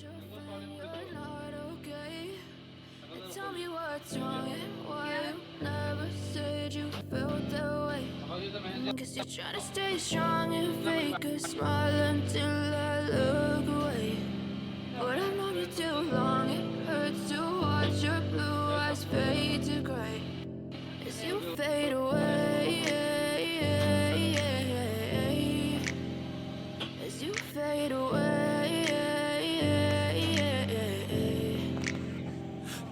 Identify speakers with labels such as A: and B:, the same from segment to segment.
A: your friend you're not okay. And tell me what's wrong and why you never said you felt that way. Guess you're trying to stay strong and fake a smile until I look away. But I've known you too long, it hurts to watch your blue eyes fade to gray as you fade away, as you fade away.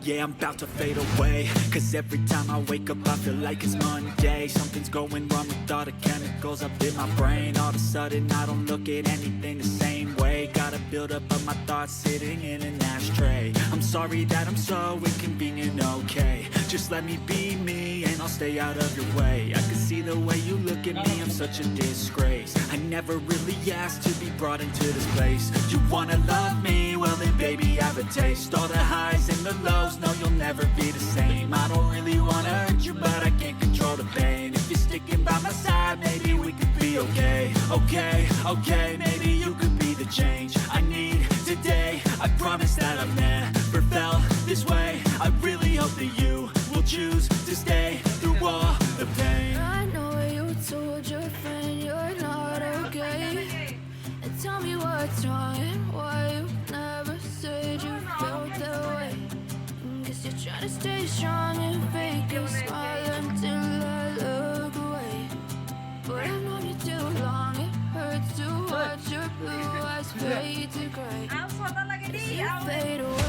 B: Yeah, I'm about to fade away, cause every time I wake up I feel like it's Monday. Something's going wrong with all the chemicals up in my brain. All of a sudden I don't look at anything the same way. Gotta build up of my thoughts sitting in an ashtray. I'm sorry that I'm so inconvenient, okay. Just let me be me and I'll stay out of your way. I can see the way you look at me, I'm such a disgrace. I never really asked to be brought into this place. You wanna love me? Well then baby have a taste. All the highs and the lows, no you'll never be the same. I don't really wanna hurt you but I can't control the pain. If you're sticking by my side, maybe we could be okay. Okay, maybe you could be the change I need today. I promise that I've never felt this way. I really hope that you will choose to stay through all the pain.
A: I know you told your friend you're not okay. And tell me what's wrong and why you never said you felt that way. Guess you're trying to stay strong and fake a smile until I look away. But I've known you too long, it hurts to watch your blue eyes fade to gray as you fade away.